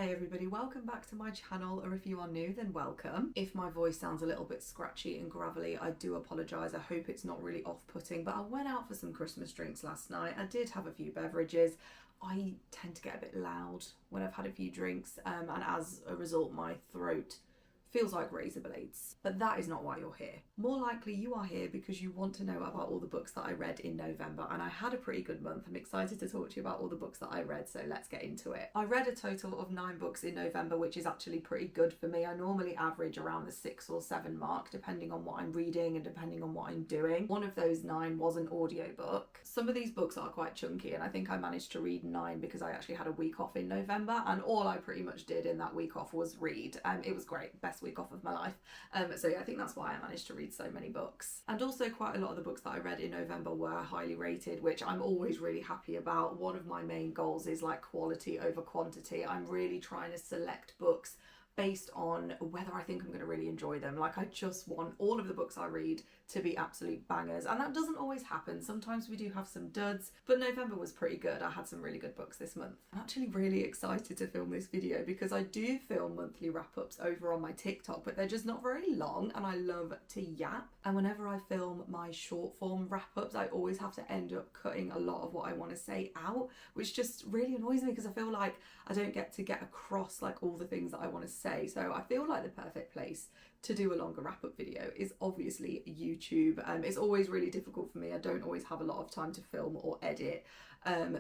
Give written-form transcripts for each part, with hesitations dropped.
Hey everybody, welcome back to my channel, or if you are new then welcome. If my voice sounds a little bit scratchy and gravelly, I do apologise. I hope it's not really off-putting, but I went out for some Christmas drinks last night. I did have a few beverages. I tend to get a bit loud when I've had a few drinks, and as a result my throat feels like razor blades. But that is not why you're here. More likely you are here because you want to know about all the books that I read in November, and I had a pretty good month. I'm excited to talk to you about all the books that I read, so let's get into it. I read a total of 9 books in November, which is actually pretty good for me. I normally average around the 6 or 7 mark, depending on what I'm reading and depending on what I'm doing. One of those 9 was an audiobook. Some of these books are quite chunky, and I think I managed to read 9 because I actually had a week off in November, and all I pretty much did in that week off was read. It was great. Best week off of my life. So yeah, I think that's why I managed to read so many books. And also quite a lot of the books that I read in November were highly rated, which I'm always really happy about. One of my main goals is like quality over quantity. I'm really trying to select books based on whether I think I'm going to really enjoy them. Like, I just want all of the books I read to be absolute bangers, and that doesn't always happen. Sometimes we do have some duds, but November was pretty good. I had some really good books this month. I'm actually really excited to film this video because I do film monthly wrap-ups over on my TikTok, but they're just not very long, and I love to yap. And whenever I film my short form wrap-ups, I always have to end up cutting a lot of what I want to say out, which just really annoys me because I feel like I don't get to get across like all the things that I want to say. So I feel like the perfect place to do a longer wrap-up video is obviously YouTube. It's always really difficult for me. I don't always have a lot of time to film or edit.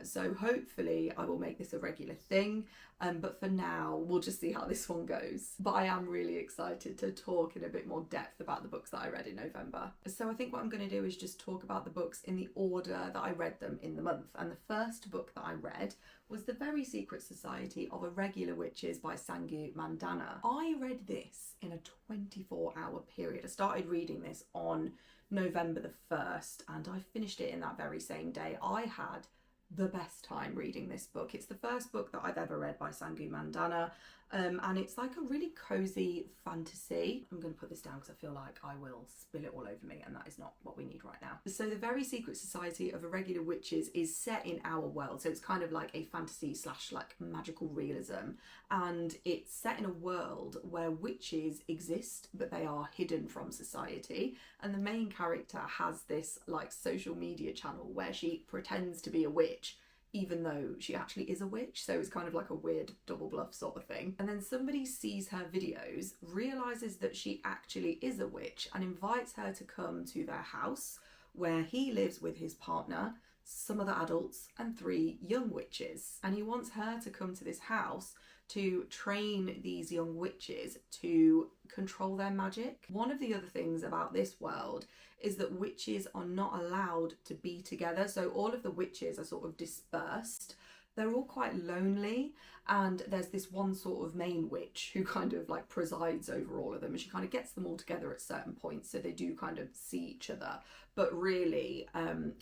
So hopefully I will make this a regular thing. But for now, we'll just see how this one goes. But I am really excited to talk in a bit more depth about the books that I read in November. So I think what I'm going to do is just talk about the books in the order that I read them in the month. And the first book that I read was The Very Secret Society of Irregular Witches by Sangu Mandana. I read this in a 24-hour period. I started reading this on November the 1st and I finished it in that very same day. I had the best time reading this book. It's the first book that I've ever read by Sangu Mandana, and it's like a really cozy fantasy. I'm going to put this down because I feel like I will spill it all over me, and that is not what we need right now. So The Very Secret Society of Irregular Witches is set in our world, so it's kind of like a fantasy slash like magical realism, and it's set in a world where witches exist but they are hidden from society, and the main character has this like social media channel where she pretends to be a witch even though she actually is a witch, so it's kind of like a weird double bluff sort of thing. And then somebody sees her videos, realises that she actually is a witch, and invites her to come to their house where he lives with his partner, some other adults, and 3 young witches. And he wants her to come to this house to train these young witches to control their magic. One of the other things about this world is that witches are not allowed to be together, so all of the witches are sort of dispersed. They're all quite lonely, and there's this one sort of main witch who kind of like presides over all of them, and she kind of gets them all together at certain points so they do kind of see each other, but really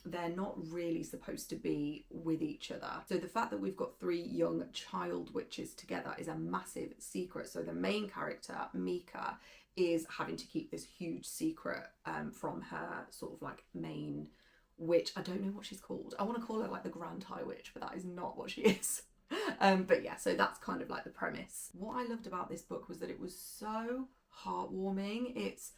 they're not really supposed to be with each other. So the fact that we've got 3 young child witches together is a massive secret. So the main character, Mika, is having to keep this huge secret from her sort of like main witch. I don't know what she's called. I want to call her like the Grand High Witch, but that is not what she is. But yeah, so that's kind of like the premise. What I loved about this book was that it was so heartwarming. It's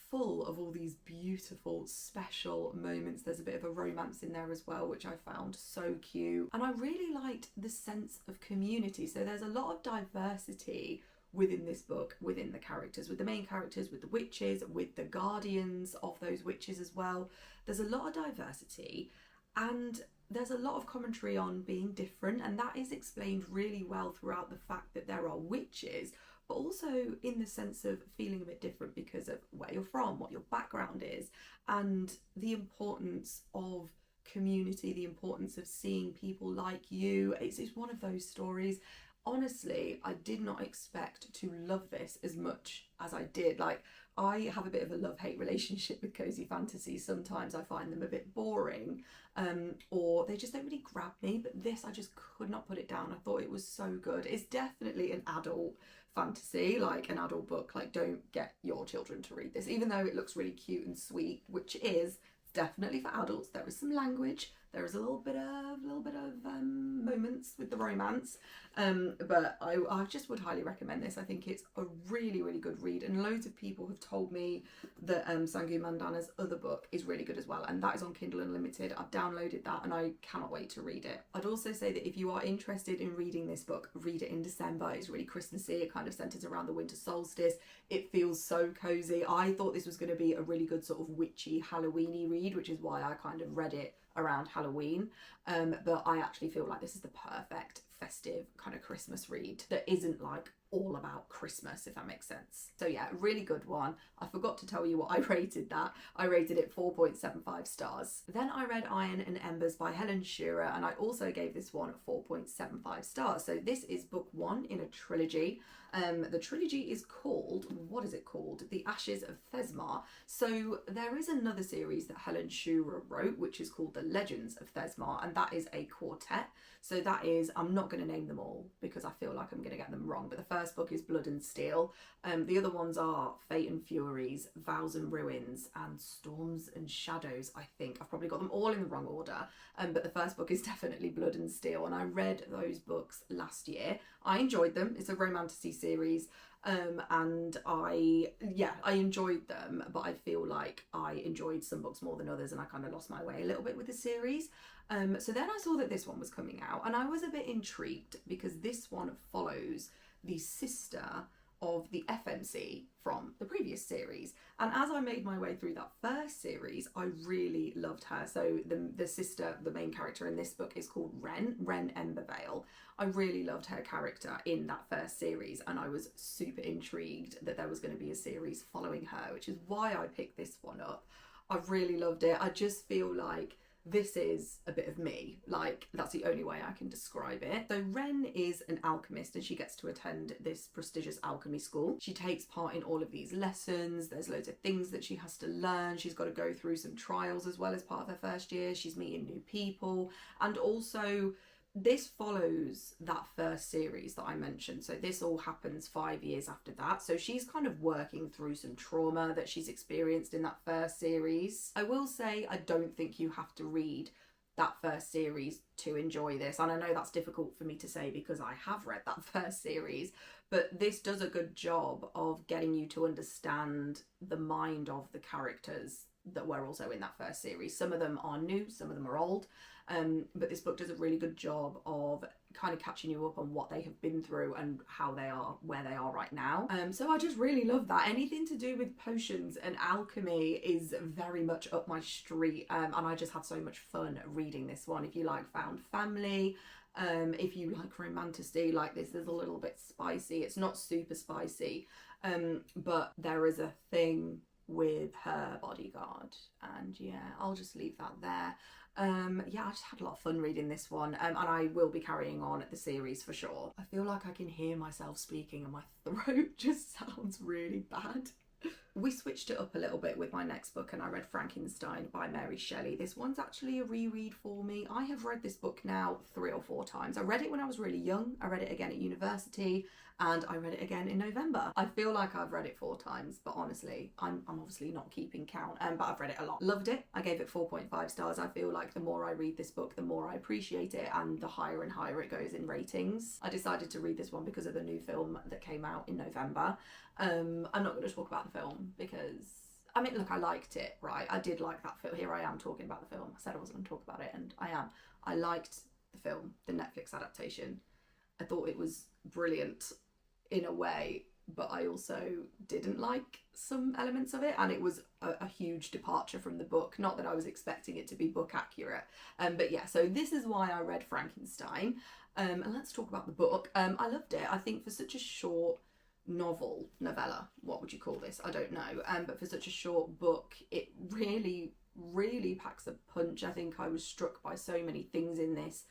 full of all these beautiful special moments. There's a bit of a romance in there as well, which I found so cute. And I really liked the sense of community. So there's a lot of diversity within this book, within the characters, with the main characters, with the witches, with the guardians of those witches as well. There's a lot of diversity, and there's a lot of commentary on being different, and that is explained really well throughout the fact that there are witches, but also in the sense of feeling a bit different because of where you're from, what your background is, and the importance of community, the importance of seeing people like you. It's one of those stories. Honestly, I did not expect to love this as much as I did. Like, I have a bit of a love-hate relationship with cozy fantasies. Sometimes I find them a bit boring, or they just don't really grab me, but this, I just could not put it down. I thought it was so good. It's definitely an adult fantasy, like an adult book. Like, don't get your children to read this, even though it looks really cute and sweet, which is definitely for adults. There is some language, There is a little bit of moments with the romance, but I just would highly recommend this. I think it's a really, really good read, and loads of people have told me that Sangu Mandana's other book is really good as well, and that is on Kindle Unlimited. I've downloaded that and I cannot wait to read it. I'd also say that if you are interested in reading this book, read it in December. It's really Christmassy. It kind of centres around the winter solstice. It feels so cozy. I thought this was going to be a really good sort of witchy Halloweeny read, which is why I kind of read it around Halloween, but I actually feel like this is the perfect festive kind of Christmas read that isn't like all about Christmas, if that makes sense. So yeah, really good one. I forgot to tell you what I rated that. I rated it 4.75 stars. Then I read Iron and Embers by Helen Shearer, and I also gave this one 4.75 stars. So this is book 1 in a trilogy. The trilogy is called, what is it called? The Ashes of Thesmar. So there is another series that Helen Shearer wrote, which is called The Legends of Thesmar, and that is a quartet. So that is, I'm not going to name them all because I feel like I'm going to get them wrong, but the first book is Blood and Steel. The other ones are Fate and Furies, Vows and Ruins, and Storms and Shadows, I think. I've probably got them all in the wrong order, but the first book is definitely Blood and Steel, and I read those books last year. I enjoyed them. It's a romantasy series, and I enjoyed them, but I feel like I enjoyed some books more than others, and I kind of lost my way a little bit with the series. So then I saw that this one was coming out, and I was a bit intrigued because this one follows the sister of the FMC from the previous series, and as I made my way through that first series, I really loved her. So the sister, the main character in this book, is called Ren Embervale. I really loved her character in that first series, and I was super intrigued that there was going to be a series following her, which is why I picked this one up. I really loved it. I just feel like this is a bit of me, like that's the only way I can describe it. So Ren is an alchemist, and she gets to attend this prestigious alchemy school. She takes part in all of these lessons. There's loads of things that she has to learn. She's got to go through some trials as well as part of her first year. She's meeting new people, and also this follows that first series that I mentioned. So this all happens 5 years after that. So she's kind of working through some trauma that she's experienced in that first series. I will say I don't think you have to read that first series to enjoy this. And I know that's difficult for me to say because I have read that first series, but this does a good job of getting you to understand the mind of the characters that were also in that first series. Some of them are new, some of them are old. But this book does a really good job of kind of catching you up on what they have been through and how they are, where they are right now. So I just really love that. Anything to do with potions and alchemy is very much up my street, and I just had so much fun reading this one. If you like found family, if you like romantasy, like this is a little bit spicy. It's not super spicy, but there is a thing with her bodyguard, and yeah, I'll just leave that there. Yeah, I just had a lot of fun reading this one, and I will be carrying on the series for sure. I feel like I can hear myself speaking and my throat just sounds really bad. We switched it up a little bit with my next book, and I read Frankenstein by Mary Shelley. This one's actually a reread for me. I have read this book now 3 or 4 times. I read it when I was really young. I read it again at university, and I read it again in November. I feel like I've read it 4 times, but honestly, I'm obviously not keeping count, but I've read it a lot. Loved it. I gave it 4.5 stars. I feel like the more I read this book, the more I appreciate it, and the higher and higher it goes in ratings. I decided to read this one because of the new film that came out in November. I'm not going to talk about the film because, I mean, look, I liked it, right? I did like that film. Here I am talking about the film. I said I wasn't going to talk about it, and I am. I liked the film, the Netflix adaptation. I thought it was brilliant in a way, but I also didn't like some elements of it, and it was a huge departure from the book. Not that I was expecting it to be book accurate, but yeah, so this is why I read Frankenstein, and let's talk about the book. I loved it. I think for such a short novella, what would you call this? I don't know, but for such a short book, it really packs a punch. I think I was struck by so many things in this.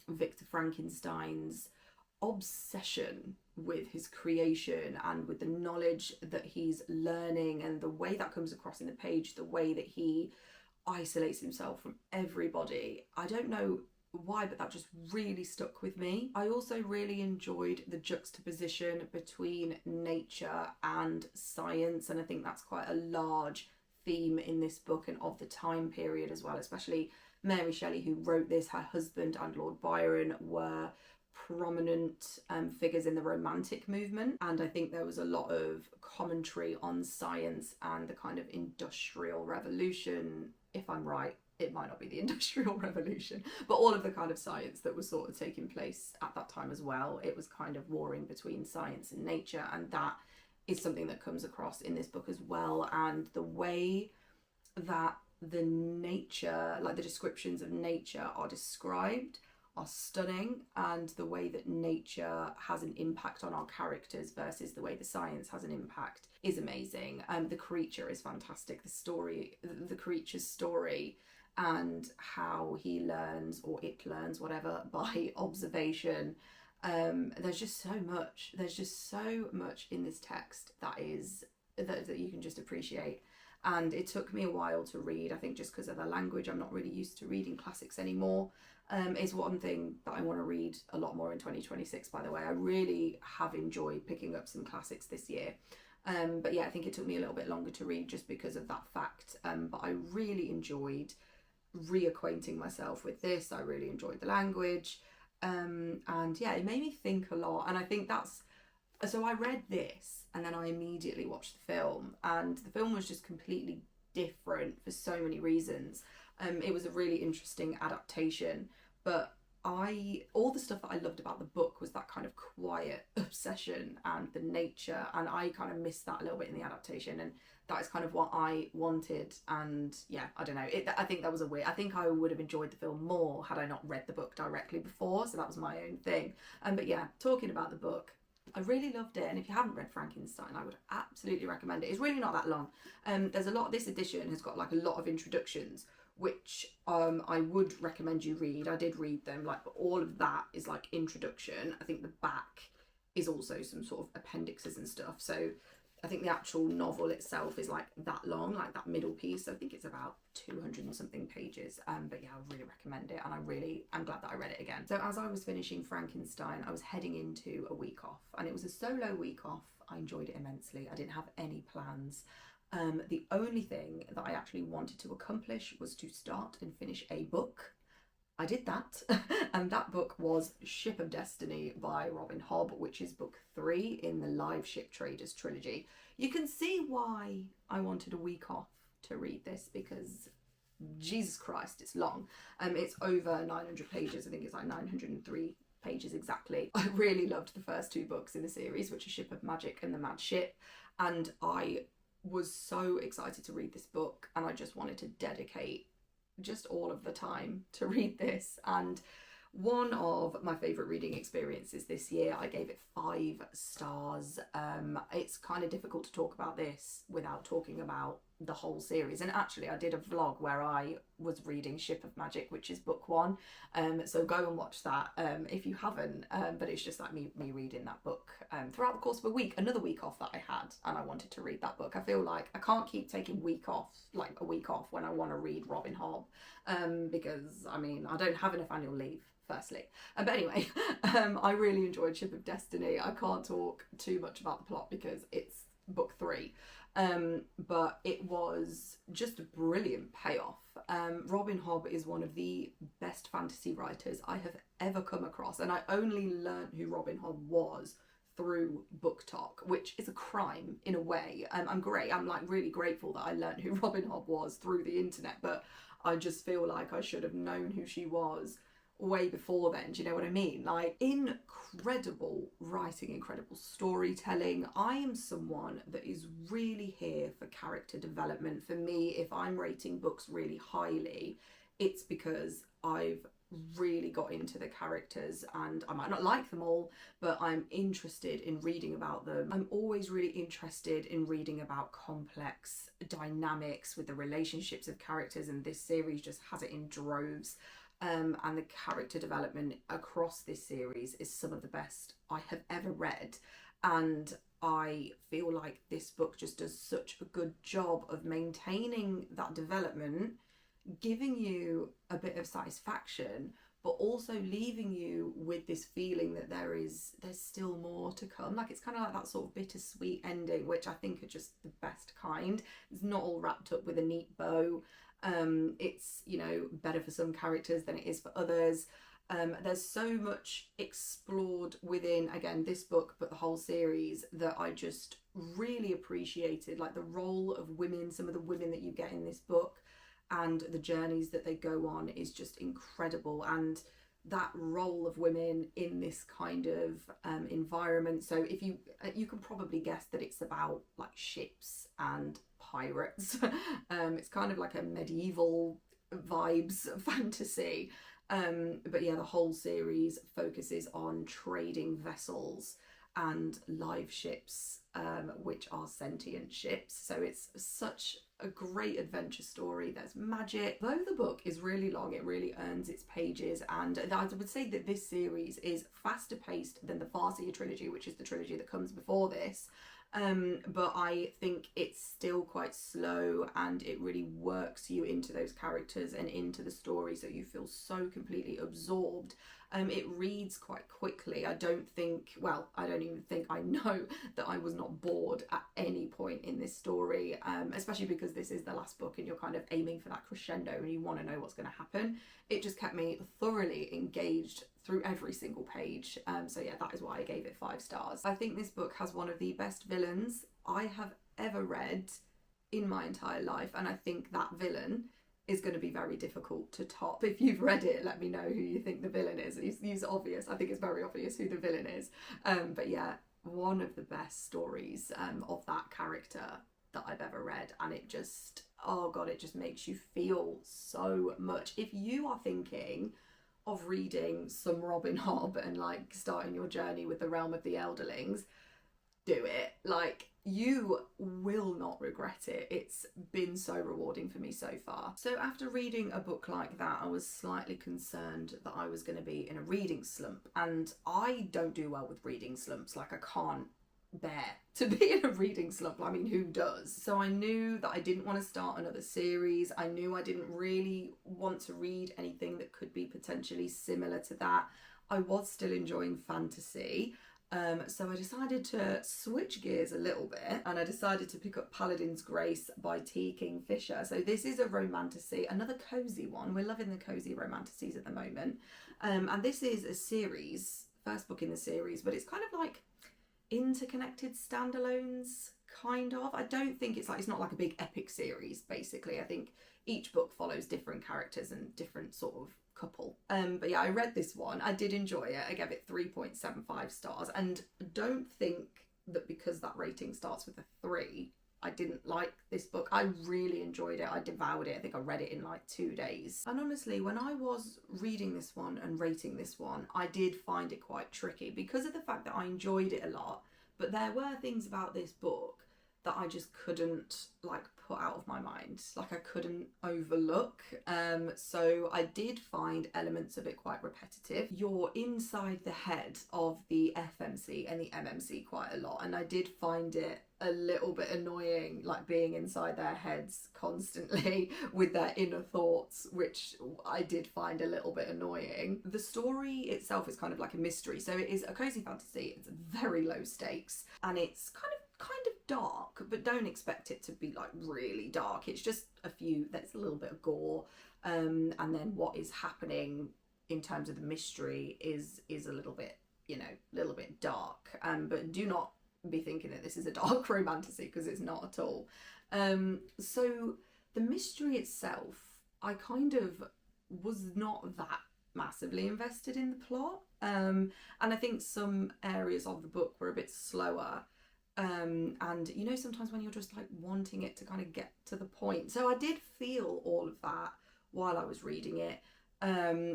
Victor Frankenstein's obsession with his creation and with the knowledge that he's learning, and the way that comes across in the page, the way that he isolates himself from everybody. I don't know why, but that just really stuck with me. I also really enjoyed the juxtaposition between nature and science, and I think that's quite a large theme in this book and of the time period as well, especially Mary Shelley, who wrote this, her husband and Lord Byron were prominent figures in the Romantic movement, and I think there was a lot of commentary on science and the kind of Industrial Revolution. If I'm right, it might not be the Industrial Revolution, but all of the kind of science that was sort of taking place at that time as well. It was kind of warring between science and nature, and that is something that comes across in this book as well. And the way that the nature, like the descriptions of nature are described, are stunning, and the way that nature has an impact on our characters versus the way the science has an impact is amazing. The creature is fantastic. The creature's story, and how he learns, or it learns, whatever, by observation. There's just so much in this text that you can just appreciate. And it took me a while to read, I think just because of the language. I'm not really used to reading classics anymore. Is one thing that I want to read a lot more in 2026, by the way. I really have enjoyed picking up some classics this year. But yeah, I think it took me a little bit longer to read just because of that fact. But I really enjoyed reacquainting myself with this. I really enjoyed the language. And yeah, it made me think a lot. And I think so I read this and then I immediately watched the film, and the film was just completely different for so many reasons. It was a really interesting adaptation, but all the stuff that I loved about the book was that kind of quiet obsession and the nature, and I kind of missed that a little bit in the adaptation, and that is kind of what I wanted. And yeah, I don't know, I think that was I think I would have enjoyed the film more had I not read the book directly before, so that was my own thing. But yeah, talking about the book, I really loved it, and if you haven't read Frankenstein, I would absolutely recommend it. It's really not that long. There's a lot. This edition has got like a lot of introductions, which I would recommend you read. I did read them, like, but all of that is like introduction. I think the back is also some sort of appendixes and stuff. So I think the actual novel itself is like that long, like that middle piece. So I think it's about 200 and something pages. But yeah, I really recommend it, and I'm glad that I read it again. So as I was finishing Frankenstein, I was heading into a week off, and it was a solo week off. I enjoyed it immensely. I didn't have any plans. The only thing that I actually wanted to accomplish was to start and finish a book. I did that, and that book was Ship of Destiny by Robin Hobb, which is book 3 in the Live Ship Traders trilogy. You can see why I wanted a week off to read this, because Jesus Christ, it's long. It's over 900 pages. I think it's like 903 pages exactly. I really loved the first 2 books in the series, which are Ship of Magic and The Mad Ship, and I was so excited to read this book, and I just wanted to dedicate just all of the time to read this. And one of my favourite reading experiences this year, I gave it 5 stars. It's kind of difficult to talk about this without talking about the whole series, and actually I did a vlog where I was reading Ship of Magic, which is book 1, so go and watch that if you haven't. But it's just like me reading that book throughout the course of a week, another week off that I had, and I wanted to read that book. I feel like I can't keep taking a week off when I want to read Robin Hobb, because I mean, I don't have enough annual leave, firstly. But anyway, I really enjoyed Ship of Destiny. I can't talk too much about the plot because it's book 3. But it was just a brilliant payoff. Robin Hobb is one of the best fantasy writers I have ever come across, and I only learned who Robin Hobb was through Book Talk, which is a crime in a way. I'm like really grateful that I learned who Robin Hobb was through the internet, but I just feel like I should have known who she was way before then. Do you know what I mean? Like, incredible writing, incredible storytelling. I am someone that is really here for character development. For me, if I'm rating books really highly, it's because I've really got into the characters, and I might not like them all, but I'm interested in reading about them. I'm always really interested in reading about complex dynamics with the relationships of characters, and this series just has it in droves. And the character development across this series is some of the best I have ever read, and I feel like this book just does such a good job of maintaining that development, giving you a bit of satisfaction, but also leaving you with this feeling that there's still more to come. Like, it's kind of like that sort of bittersweet ending, which I think are just the best kind. It's not all wrapped up with a neat bow. It's, you know, better for some characters than it is for others. There's so much explored within, again, this book, but the whole series, that I just really appreciated. Like, the role of women, some of the women that you get in this book, and the journeys that they go on is just incredible. And that role of women in this kind of environment. So if you can probably guess that it's about like ships and pirates. It's kind of like a medieval vibes fantasy. But yeah, the whole series focuses on trading vessels and live ships, which are sentient ships. So it's such a great adventure story. There's magic. Though the book is really long, it really earns its pages, and I would say that this series is faster paced than the Farseer trilogy, which is the trilogy that comes before this. But I think it's still quite slow, and it really works you into those characters and into the story, so you feel so completely absorbed. It reads quite quickly. I don't even think I know that I was not bored at any point in this story, especially because this is the last book and you're kind of aiming for that crescendo and you want to know what's going to happen. It just kept me thoroughly engaged through every single page. So yeah, that is why I gave it 5 stars. I think this book has one of the best villains I have ever read in my entire life, and I think that villain is going to be very difficult to top. If you've read it, let me know who you think the villain is. He's obvious. I think it's very obvious who the villain is. But yeah, one of the best stories of that character that I've ever read, and it just, oh god, it just makes you feel so much. If you are thinking of reading some Robin Hobb and like starting your journey with the Realm of the Elderlings, do it. Like, you will not regret it. It's been so rewarding for me so far. So after reading a book like that, I was slightly concerned that I was going to be in a reading slump, and I don't do well with reading slumps. Like, I can't bear to be in a reading slump. I mean, who does? So I knew that I didn't want to start another series. I knew I didn't really want to read anything that could be potentially similar to that. I was still enjoying fantasy. So I decided to switch gears a little bit, and I decided to pick up Paladin's Grace by T. Kingfisher. So this is a romantasy, another cosy one. We're loving the cosy romantasees at the moment. And this is a series, first book in the series, but it's kind of like interconnected standalones, kind of. I don't think it's not like a big epic series, basically. I think each book follows different characters and different sort of couple. But yeah, I read this one. I did enjoy it. I gave it 3.75 stars, and don't think that because that rating starts with a 3, I didn't like this book. I really enjoyed it. I devoured it. I think I read it in like 2 days. And honestly, when I was reading this one and rating this one, I did find it quite tricky because of the fact that I enjoyed it a lot, but there were things about this book that I just couldn't like put out of my mind, like I couldn't overlook. So I did find elements of it quite repetitive. You're inside the head of the FMC and the MMC quite a lot, and I did find it a little bit annoying, like being inside their heads constantly with their inner thoughts, which I did find a little bit annoying. The story itself is kind of like a mystery, so it is a cozy fantasy. It's very low stakes, and it's kind of dark, but don't expect it to be like really dark. It's just there's a little bit of gore, and then what is happening in terms of the mystery is a little bit, little bit dark. But do not be thinking that this is a dark romantasy, because it's not at all. So the mystery itself, I kind of was not that massively invested in the plot, and I think some areas of the book were a bit slower. And sometimes when you're just like wanting it to kind of get to the point. So I did feel all of that while I was reading it.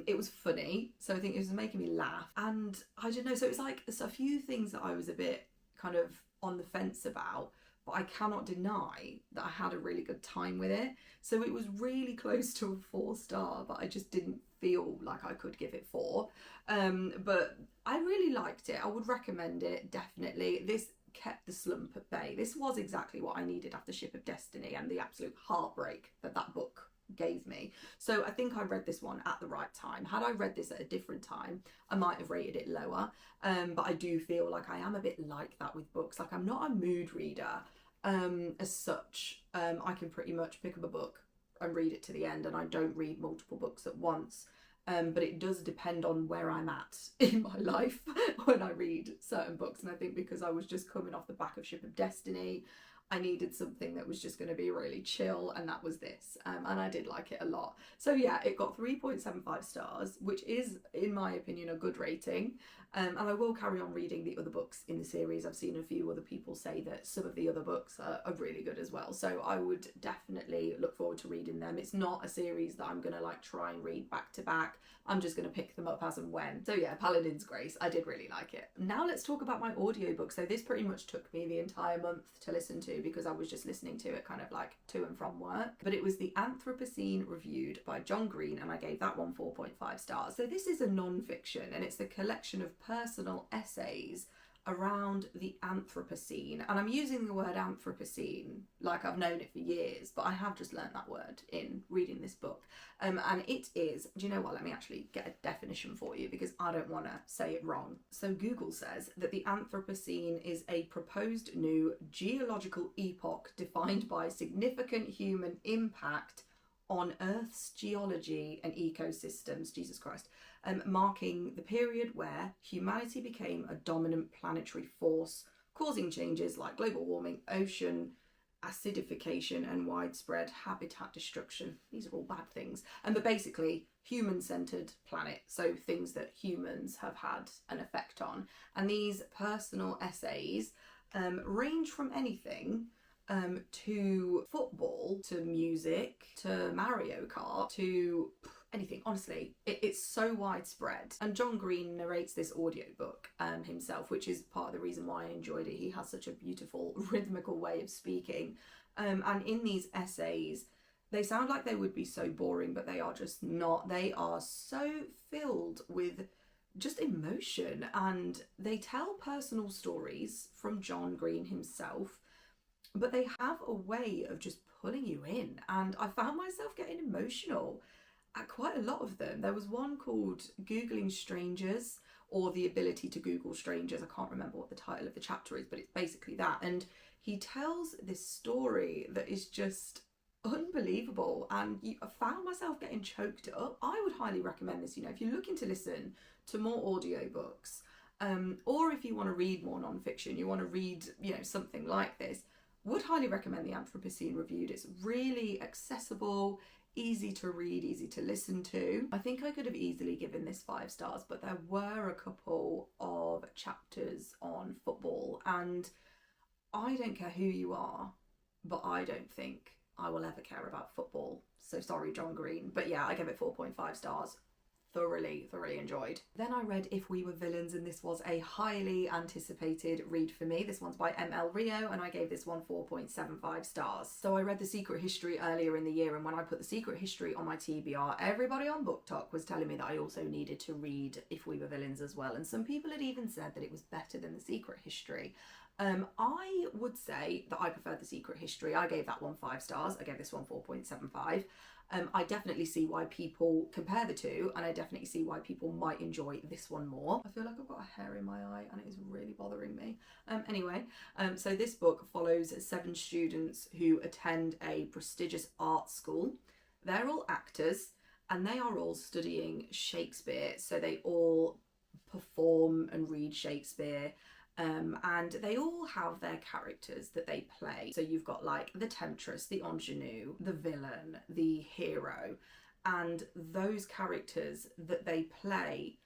It was funny, so I think it was making me laugh, and I don't know, so it's a few things that I was a bit kind of on the fence about, but I cannot deny that I had a really good time with it. So it was really close to a 4-star, but I just didn't feel like I could give it 4. But I really liked it. I would recommend it, definitely. This kept the slump at bay. This was exactly what I needed after Ship of Destiny and the absolute heartbreak that book gave me. So I think I read this one at the right time. Had I read this at a different time, I might have rated it lower. But I do feel like I am a bit like that with books. Like, I'm not a mood reader as such. I can pretty much pick up a book and read it to the end, and I don't read multiple books at once. But it does depend on where I'm at in my life when I read certain books. And I think because I was just coming off the back of Ship of Destiny, I needed something that was just going to be really chill, and that was this. And I did like it a lot. So yeah, it got 3.75 stars, which is, in my opinion, a good rating. And I will carry on reading the other books in the series. I've seen a few other people say that some of the other books are really good as well. So I would definitely look forward to reading them. It's not a series that I'm going to like try and read back to back. I'm just going to pick them up as and when. So yeah, Paladin's Grace, I did really like it. Now let's talk about my audiobook. So this pretty much took me the entire month to listen to because I was just listening to it kind of like to and from work. But it was The Anthropocene Reviewed by John Green, and I gave that one 4.5 stars. So this is a non-fiction, and it's the collection of personal essays around the Anthropocene. And I'm using the word Anthropocene like I've known it for years, but I have just learned that word in reading this book. And it is, do you know what, let me actually get a definition for you because I don't want to say it wrong. So Google says that the Anthropocene is a proposed new geological epoch defined by significant human impact on Earth's geology and ecosystems, Jesus Christ, marking the period where humanity became a dominant planetary force, causing changes like global warming, ocean acidification, and widespread habitat destruction. These are all bad things. But basically, human-centered planet, so things that humans have had an effect on. And these personal essays range from anything to football, to music, to Mario Kart, to anything. Honestly, it's so widespread. And John Green narrates this audiobook himself, which is part of the reason why I enjoyed it. He has such a beautiful rhythmical way of speaking. And in these essays, they sound like they would be so boring, but they are just not. They are so filled with just emotion, and they tell personal stories from John Green himself, but they have a way of just pulling you in. And I found myself getting emotional at quite a lot of them. There was one called Googling Strangers, or The Ability to Google Strangers. I can't remember what the title of the chapter is, but it's basically that. And he tells this story that is just unbelievable, and I found myself getting choked up. I would highly recommend this, if you're looking to listen to more audiobooks, or if you want to read more non-fiction, you want to read, something like this, would highly recommend The Anthropocene Reviewed. It's really accessible, easy to read, easy to listen to. I think I could have easily given this 5 stars, but there were a couple of chapters on football, and I don't care who you are, but I don't think I will ever care about football. So sorry, John Green. But yeah, I gave it 4.5 stars. Thoroughly enjoyed. Then I read If We Were Villains, and this was a highly anticipated read for me. This one's by M.L. Rio, and I gave this one 4.75 stars. So I read The Secret History earlier in the year, and when I put The Secret History on my TBR, everybody on Book Talk was telling me that I also needed to read If We Were Villains as well, and some people had even said that it was better than The Secret History. I would say that I preferred The Secret History. I gave that one 5 stars. I gave this one 4.75. I definitely see why people compare the two, and I definitely see why people might enjoy this one more. I feel like I've got a hair in my eye and it is really bothering me. So this book follows 7 students who attend a prestigious art school. They're all actors, and they are all studying Shakespeare, so they all perform and read Shakespeare. And they all have their characters that they play. So you've got like the temptress, the ingenue, the villain, the hero, and those characters that they play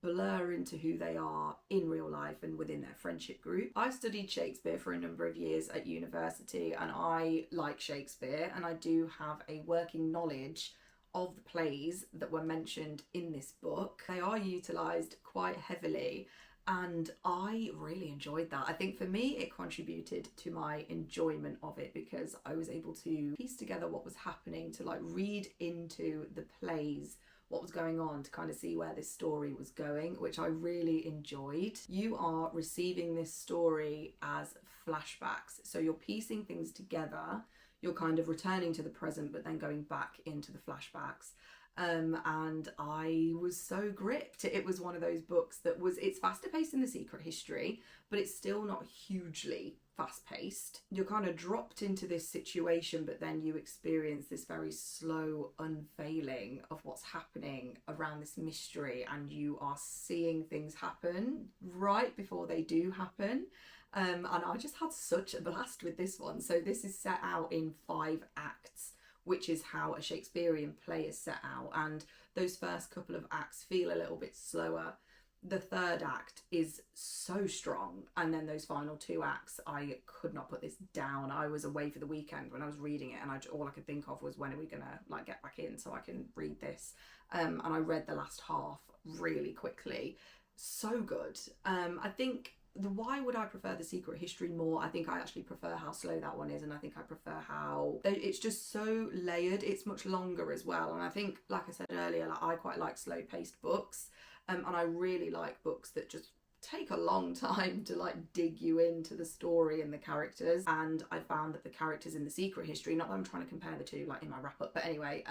blur into who they are in real life and within their friendship group. I studied Shakespeare for a number of years at university, and I like Shakespeare, and I do have a working knowledge of the plays that were mentioned in this book. They are utilised quite heavily, and I really enjoyed that. I think for me it contributed to my enjoyment of it because I was able to piece together what was happening, to like read into the plays what was going on, to kind of see where this story was going, which I really enjoyed. You are receiving this story as flashbacks, so you're piecing things together. you're kind of returning to the present but then going back into the flashbacks. And I was so gripped. It was one of those books that it's faster paced than The Secret History, but it's still not hugely fast paced. You're kind of dropped into this situation, but then you experience this very slow unveiling of what's happening around this mystery, and you are seeing things happen right before they do happen. And I just had such a blast with this one. So this is set out in 5 acts, which is how a Shakespearean play is set out. And those first couple of acts feel a little bit slower. The third act is so strong. And then those final 2 acts, I could not put this down. I was away for the weekend when I was reading it, and all I could think of was, when are we going to like get back in so I can read this? And I read the last half really quickly. So good. I think why would I prefer The Secret History more? I think I actually prefer how slow that one is, and I think I prefer how it's just so layered. It's much longer as well, and I think, like I said earlier, like, I quite like slow paced books, and I really like books that just take a long time to like dig you into the story and the characters. And I found that the characters in The Secret History, not that I'm trying to compare the two like in my wrap up, but anyway,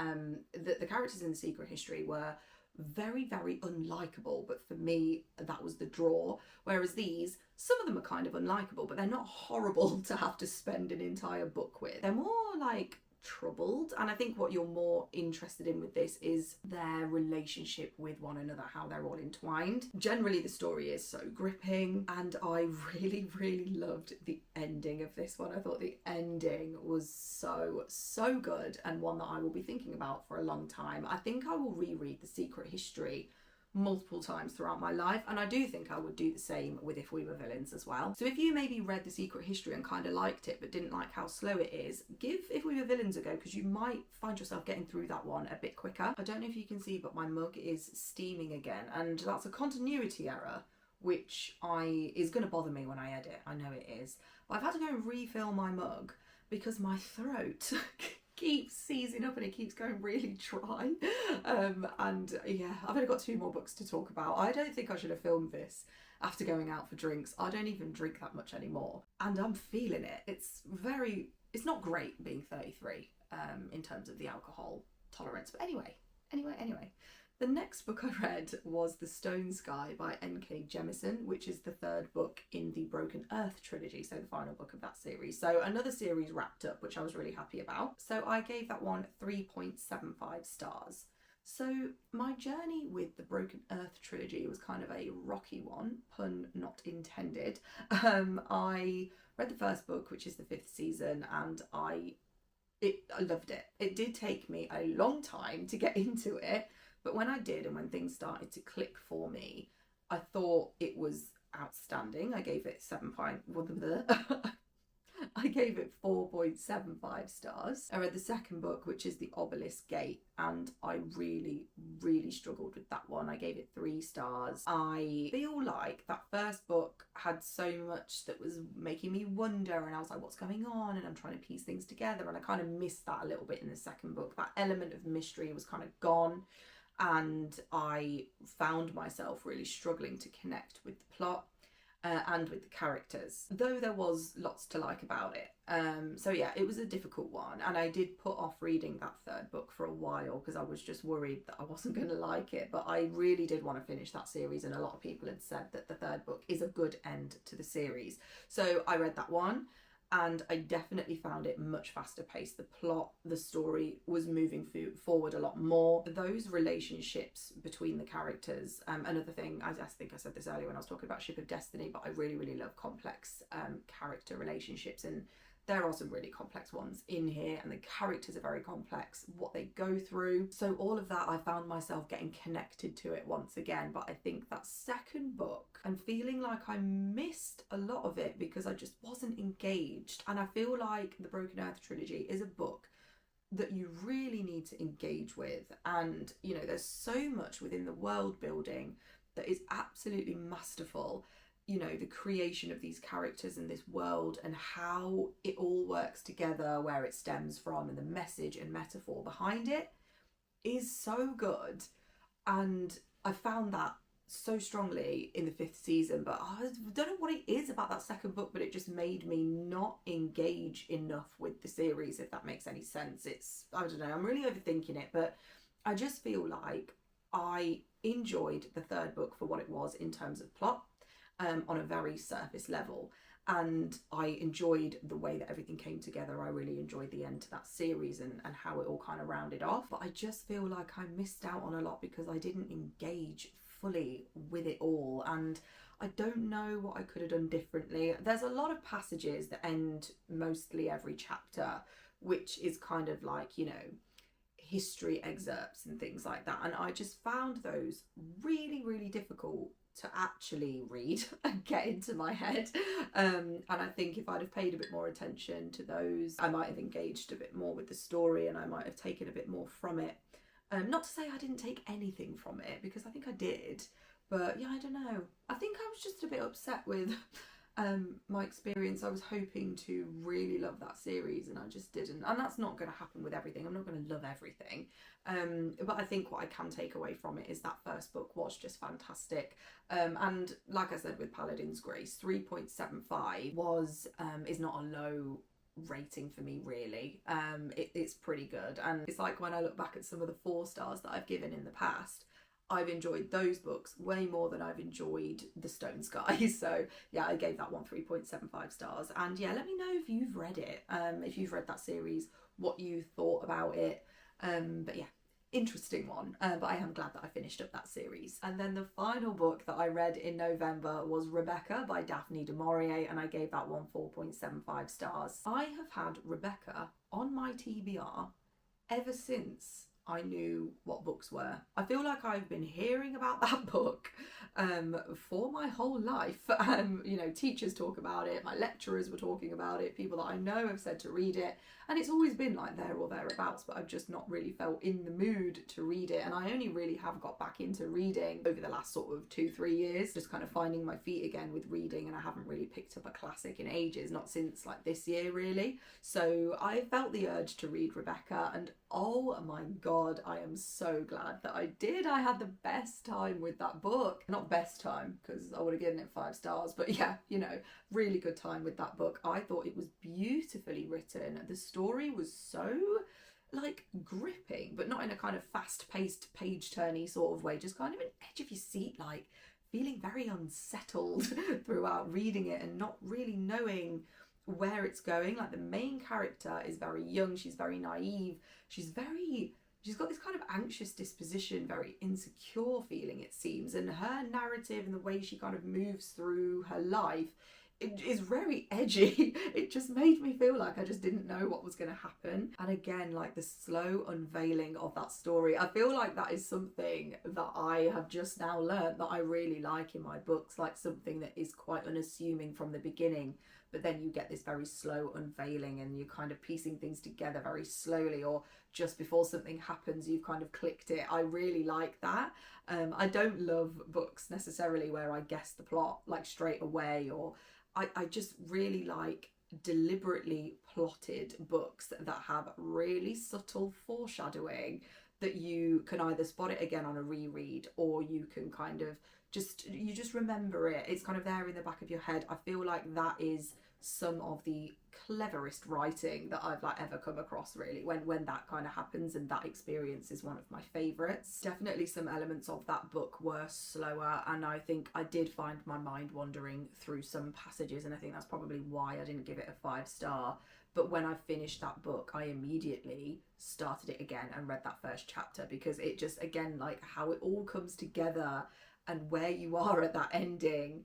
the characters in The Secret History were very, very unlikable, but for me that was the draw. Whereas these, some of them are kind of unlikable, but they're not horrible to have to spend an entire book with. They're more like troubled, and I think what you're more interested in with this is their relationship with one another, how they're all entwined. Generally the story is so gripping, and I really, really loved the ending of this one. I thought the ending was so good, and one that I will be thinking about for a long time. I think I will reread The Secret History multiple times throughout my life, and I do think I would do the same with If We Were Villains as well. So if you maybe read The Secret History and kind of liked it but didn't like how slow it is, give If We Were Villains a go, because you might find yourself getting through that one a bit quicker. I don't know if you can see, but my mug is steaming again, and that's a continuity error, which is going to bother me when I edit. I know it is, but I've had to go and refill my mug because my throat keeps seizing up and it keeps going really dry. And yeah, I've only got 2 more books to talk about. I don't think I should have filmed this after going out for drinks. I don't even drink that much anymore, and I'm feeling it. It's not great being 33 in terms of the alcohol tolerance. But anyway. The next book I read was The Stone Sky by N.K. Jemisin, which is the 3rd book in the Broken Earth trilogy, so the final book of that series. So another series wrapped up, which I was really happy about. So I gave that one 3.75 stars. So my journey with the Broken Earth trilogy was kind of a rocky one, pun not intended. I read the 1st book, which is the 5th season, and I loved it. It did take me a long time to get into it, but when I did, and when things started to click for me, I thought it was outstanding. I gave it 4.75 stars. I read the 2nd book, which is The Obelisk Gate, and I really, really struggled with that one. I gave it 3 stars. I feel like that 1st book had so much that was making me wonder, and I was like, what's going on? And I'm trying to piece things together, and I kind of missed that a little bit in the 2nd book. That element of mystery was kind of gone, and I found myself really struggling to connect with the plot and with the characters, though there was lots to like about it. So yeah, it was a difficult one, and I did put off reading that 3rd book for a while because I was just worried that I wasn't going to like it, but I really did want to finish that series, and a lot of people had said that the 3rd book is a good end to the series. So I read that one, and I definitely found it much faster paced. The plot, the story was moving forward a lot more. Those relationships between the characters, another thing, I think I said this earlier when I was talking about Ship of Destiny, but I really, really love complex character relationships, and there are some really complex ones in here, and the characters are very complex, what they go through. So all of that, I found myself getting connected to it once again. But I think that 2nd book, I'm feeling like I missed a lot of it because I just wasn't engaged. And I feel like the Broken Earth trilogy is a book that you really need to engage with. And, you know, there's so much within the world building that is absolutely masterful. You know, the creation of these characters in this world and how it all works together, where it stems from, and the message and metaphor behind it is so good. And I found that so strongly in the 5th season, but I don't know what it is about that second book, but it just made me not engage enough with the series, if that makes any sense. It's, I don't know, I'm really overthinking it, but I just feel like I enjoyed the 3rd book for what it was in terms of plot, on a very surface level. And I enjoyed the way that everything came together. I really enjoyed the end to that series and how it all kind of rounded off. But I just feel like I missed out on a lot because I didn't engage fully with it all. And I don't know what I could have done differently. There's a lot of passages that end mostly every chapter, which is kind of like, you know, history excerpts and things like that. And I just found those really, really difficult to actually read and get into my head, and I think if I'd have paid a bit more attention to those, I might have engaged a bit more with the story and I might have taken a bit more from it. Not to say I didn't take anything from it, because I think I did, but yeah, I don't know. I think I was just a bit upset with my experience. I was hoping to really love that series and I just didn't, and that's not going to happen with everything. I'm not going to love everything, but I think what I can take away from it is that first book was just fantastic, and like I said with Paladin's Grace, 3.75 was is not a low rating for me, really. It's pretty good, and it's like when I look back at some of the 4 stars that I've given in the past, I've enjoyed those books way more than I've enjoyed The Stone Sky. So yeah, I gave that one 3.75 stars. And yeah, let me know if you've read it, if you've read that series, what you thought about it. But yeah, interesting one. But I am glad that I finished up that series. And then the final book that I read in November was Rebecca by Daphne du Maurier, and I gave that one 4.75 stars. I have had Rebecca on my TBR ever since I knew what books were. I feel like I've been hearing about that book for my whole life. You know, teachers talk about it, my lecturers were talking about it, people that I know have said to read it, and it's always been like there or thereabouts, but I've just not really felt in the mood to read it. And I only really have got back into reading over the last sort of 2-3 years, just kind of finding my feet again with reading, and I haven't really picked up a classic in ages, not since like this year really. So I felt the urge to read Rebecca, and oh my god, I am so glad that I did. I had the best time with that book. Not best time, because I would have given it 5 stars, but yeah, you know, really good time with that book. I thought it was beautifully written. The story was so like gripping, but not in a kind of fast-paced, page-turny sort of way, just kind of an edge of your seat, like feeling very unsettled throughout reading it and not really knowing where it's going. Like the main character is very young, she's very naive, she's got this kind of anxious disposition, very insecure feeling, it seems, and her narrative and the way she kind of moves through her life, it is very edgy. It just made me feel like I just didn't know what was going to happen. And again, like the slow unveiling of that story, I feel like that is something that I have just now learned that I really like in my books, like something that is quite unassuming from the beginning, but then you get this very slow unveiling and you're kind of piecing things together very slowly, or just before something happens you've kind of clicked it. I really like that. I don't love books necessarily where I guess the plot like straight away, or I just really like deliberately plotted books that have really subtle foreshadowing that you can either spot it again on a reread, or you can kind of just remember it. It's kind of there in the back of your head. I feel like that is some of the cleverest writing that I've like ever come across, really, when that kind of happens, and that experience is one of my favourites. Definitely some elements of that book were slower, and I think I did find my mind wandering through some passages, and I think that's probably why I didn't give it a 5 star. But when I finished that book, I immediately started it again and read that first chapter, because it just, again, like how it all comes together and where you are at that ending,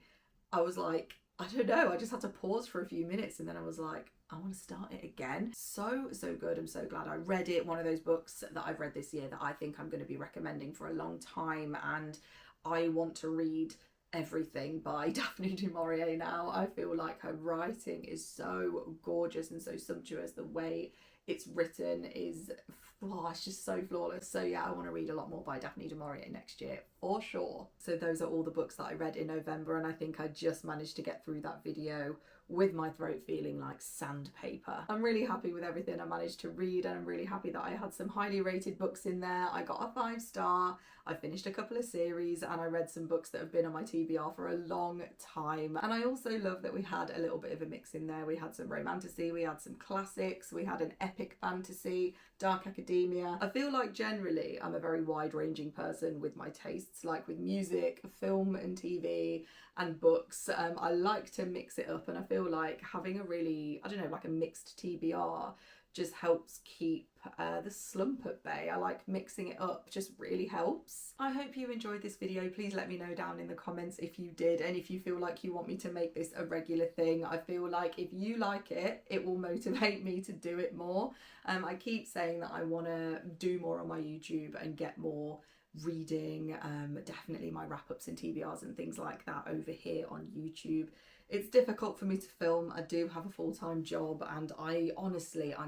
I was like, I don't know, I just had to pause for a few minutes, and then I was like, I want to start it again. So good. I'm so glad I read it. One of those books that I've read this year that I think I'm going to be recommending for a long time, and I want to read everything by Daphne du Maurier now. I feel like her writing is so gorgeous and so sumptuous. The way it's written is, oh, it's just so flawless. So yeah, I want to read a lot more by Daphne du Maurier next year for sure. So those are all the books that I read in November, and I think I just managed to get through that video with my throat feeling like sandpaper. I'm really happy with everything I managed to read, and I'm really happy that I had some highly rated books in there. I got a 5-star, I finished a couple of series, and I read some books that have been on my TBR for a long time. And I also love that we had a little bit of a mix in there. We had some romantasy, we had some classics, we had an epic fantasy, dark academia. I feel like generally I'm a very wide-ranging person with my tastes, like with music, film and TV and books. I like to mix it up, and I feel like having a really, I don't know, like a mixed TBR just helps keep the slump at bay. I like mixing it up, just really helps. I hope you enjoyed this video. Please let me know down in the comments if you did, and if you feel like you want me to make this a regular thing. I feel like if you like it, it will motivate me to do it more. I keep saying that I want to do more on my YouTube and get more reading, definitely my wrap-ups and TBRs and things like that over here on YouTube. It's difficult for me to film. I do have a full-time job, and I'm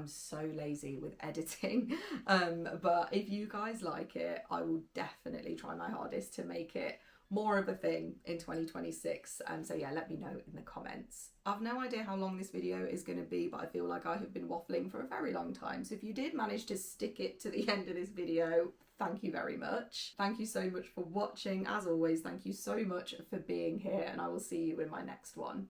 so lazy with editing. But if you guys like it, I will definitely try my hardest to make it more of a thing in 2026. So yeah, let me know in the comments. I've no idea how long this video is going to be, but I feel like I have been waffling for a very long time. So if you did manage to stick it to the end of this video, thank you very much. Thank you so much for watching. As always, thank you so much for being here, and I will see you in my next one.